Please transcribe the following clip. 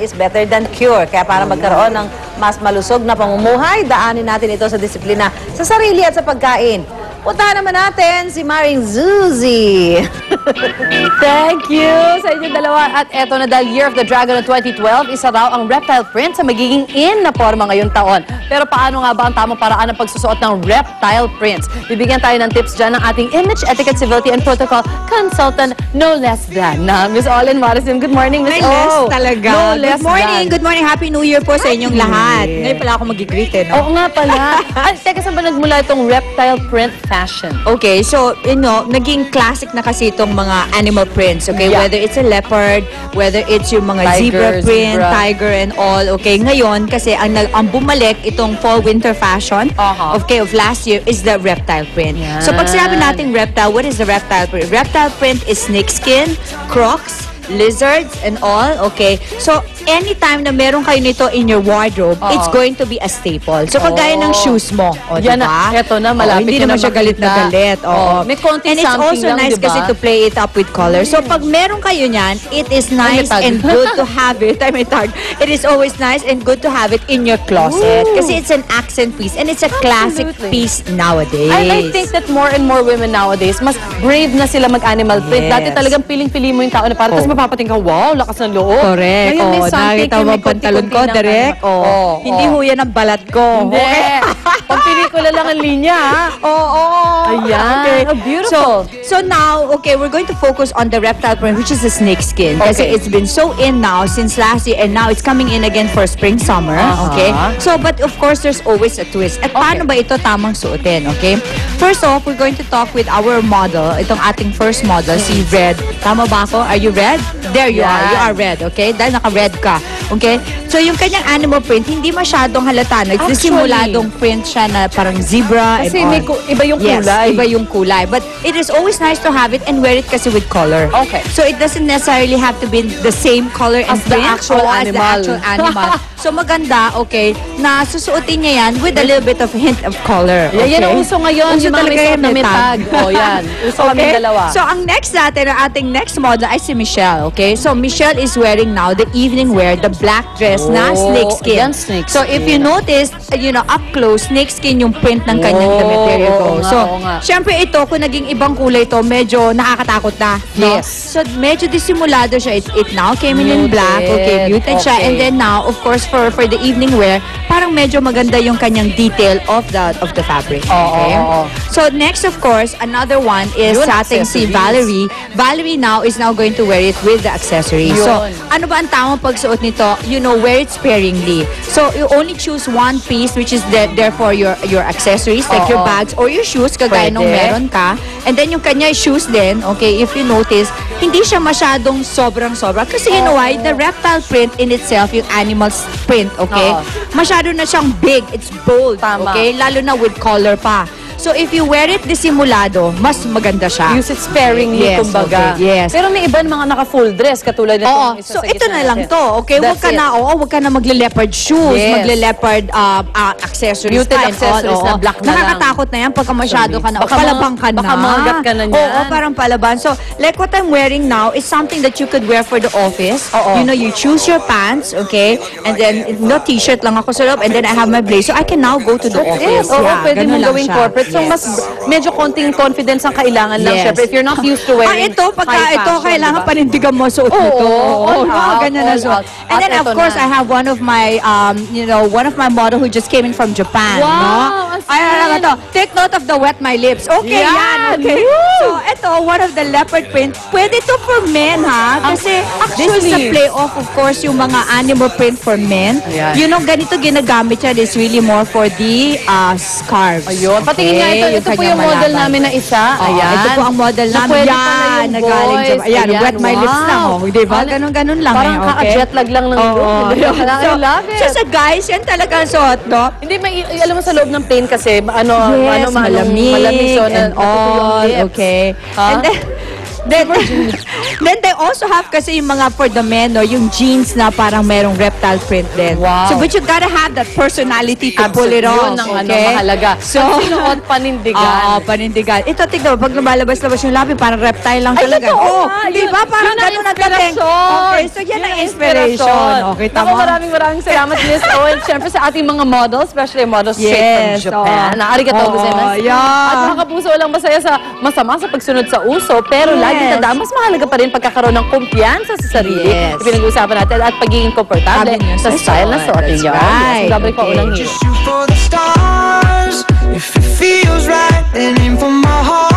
is better than cure. Kaya para magkaroon ng mas malusog na pamumuhay, daanin natin ito sa disiplina sa sarili at sa pagkain. Puntahan naman natin si Maring Zuzi. Thank you sa inyong dalawa. At eto na, dahil Year of the Dragon of 2012, isa raw ang reptile print sa magiging in na forma ngayong taon. Pero paano nga ba ang tamang paraan ng pagsusuot ng reptile prints? Bibigyan tayo ng tips dyan ng ating Image, Etiquette, Civility, and Protocol Consultant, no less than na Miss Olin Morrison. Good morning, Miss O. Talaga. No less Good morning. than. Good morning. Happy New Year po sa inyong lahat. Ngayon pala ako mag-greet eh. No? Oo nga pala. Ay, teka, saan ba nagmula itong reptile print fashion? Okay, so, naging classic na kasi itong mga animal prints, okay? Yeah. Whether it's a leopard, whether it's yung mga zebra print, tiger and all, okay? Ngayon, kasi ang bumalik itong fall-winter fashion, okay, of last year is the reptile print. Yan. So, pag sinabi natin reptile, what is the reptile print? Reptile print is snakeskin, crocs, lizards, and all, okay? So, anytime na meron kayo nito in your wardrobe, it's going to be a staple. So, kagaya ng shoes mo, Yan diba? na, eto na, malapit hindi na naman siya galit na galit. May konting and it's something also lang, nice diba? kasi to play it up with color. So, pag meron kayo niyan, it is nice and good to have it. It is always nice and good to have it in your closet. Kasi it's an accent piece and it's a classic piece nowadays. And I think that more and more women nowadays, mas brave na sila mag-animal print. Dati talagang piling-pili mo yung tao na para, tapos mapapating ka, wow, lakas ng loob. Correct. Ngayon, may something, Nakita mo ang pantalon ko, direct. Hindi ho yan ang balat ko. Hindi. Pampelikula lang ang linya, ha? Ayan. Okay. Oh, beautiful. So now, okay, we're going to focus on the reptile print, which is the snake skin. Kasi it's been so in now since last year, and now it's coming in again for spring, summer. Okay? So, but of course, there's always a twist. At paano ba ito tamang suotin? Okay? First off, we're going to talk with our model, itong ating first model, si Red. Tama ba ako? Are you red? There you are. You are red, okay? Dahil naka-red ka. Okay? So, yung kanyang animal print, hindi masyadong halata. Nagsisimuladong print siya na parang zebra. Kasi may iba yung kulay. Iba yung kulay. But it is always nice to have it and wear it kasi with color. Okay. So, it doesn't necessarily have to be the same color and As the print actual as the animal. actual animal. So, maganda, okay, na susuotin niya yan with a little bit of hint of color. Okay? Yan ang uso ngayon. Uso Yung mga talaga may yan, na may may tag. Yan. Uso kami dalawa. So, ang next natin, ang ating next model ay si Michelle, okay? So, Michelle is wearing now the evening wear, the black dress na snakeskin. Yan, snakeskin. So, if you notice, up close, snakeskin yung print ng kanyang damit. There you go. So, syempre ito, kung naging ibang kulay ito, medyo nakakatakot na. No? Yes. So, medyo disimulado siya. It now came in black. Okay, muted siya. And then now, of course, for the evening wear, parang medyo maganda yung kanyang detail of the fabric. Okay? So, next, of course, another one is sa ating si Valerie. Valerie now is now going to wear it with the accessory. So, ano ba ang tamang pagsuot nito? Wear it sparingly. So, you only choose one piece which is there for your accessories, like your bags or your shoes, kagaya nung meron ka. And then yung kanya shoes din, okay, if you notice, hindi siya masyadong sobrang-sobra. Kasi you know why? The reptile print in itself, yung animal print, okay? Masyado na siyang big. It's bold, okay? Lalo na with color pa. So, if you wear it disimulado, mas maganda siya. Use it sparingly, kumbaga. Okay, yes. Pero may iba mga naka-full dress, katulad na itong isa so sa ito gitna na lang natin. to. Okay, wag ka na magle-leopard shoes, magle-leopard accessories. Muted accessories na black na lang. Nakakatakot na yan pagka masyado ka na. Baka Palabang ka na. Baka mangat ka na niyan. Oo, parang palaban. So, like what I'm wearing now is something that you could wear for the office. You choose your pants, okay? And then, no t-shirt lang ako sa loob. And then I have my blazer. So, I can now go to the office. Pwede mong gawing corporate. So, mas medyo konting confidence ang kailangan lang. Syempre, if you're not used to wearing ito, kailangan panindigan mo suot nito. Ganyan na suot. And then, of course, I have one of my, one of my model who just came in from Japan. Wow! Ay, ito. Take note of the wet my lips. Okay, yan. Okay. So, ito, one of the leopard print. Pwede to for men, ha? Kasi, this is a play-off, of course, yung mga animal print for men. Ganito ginagamit yan is really more for the scarves. Ayun. Patingin nga ito po yung model namin na isa. Ayan. Ito po ang model namin. Yan, nagaling Japan. Ayan, wet my lips na. Diba? Ganun-ganun lang. Parang kaka-jetlag lang ng look. So sa guys, yan talaga ang suot, no? Hindi, alam mo sa loob ng plane kasi, malamig so, and all. Okay. And then, Then they also have kasi yung mga for the men, no, yung jeans na parang merong reptile print din. Wow. So but you gotta have that personality to pull it off. Yun ang okay? mahalaga. So, sinuot panindigan. Oo, panindigan. Ito, tignan mo, pag lumalabas-labas yung labi, parang reptile lang Ay, talaga. totoo nga. Di ba? Parang Yun ang ganun ang dating. inspirasyon. Okay, so yan ang inspiration. Okay, Ako, tama. maraming salamat, Miss Owen. Siyempre sa ating mga models, especially models straight Yes, from Japan. oo. Arigatou gozaimasu. Yeah. At mga kapuso, walang masaya sa masama sa pagsunod sa uso, pero Yes. laging tandaan, mas mahalaga pa rin pagkakaroon ng kumpiyansa sa sarili. Yes. Pinag-uusapan natin at pagiging komportable Sabi niyo sa sa style na suot. suotin That's niyo. right. Yes, babalik pa Okay. unang hero. Just shoot for the stars. If it feels right, then aim for my heart.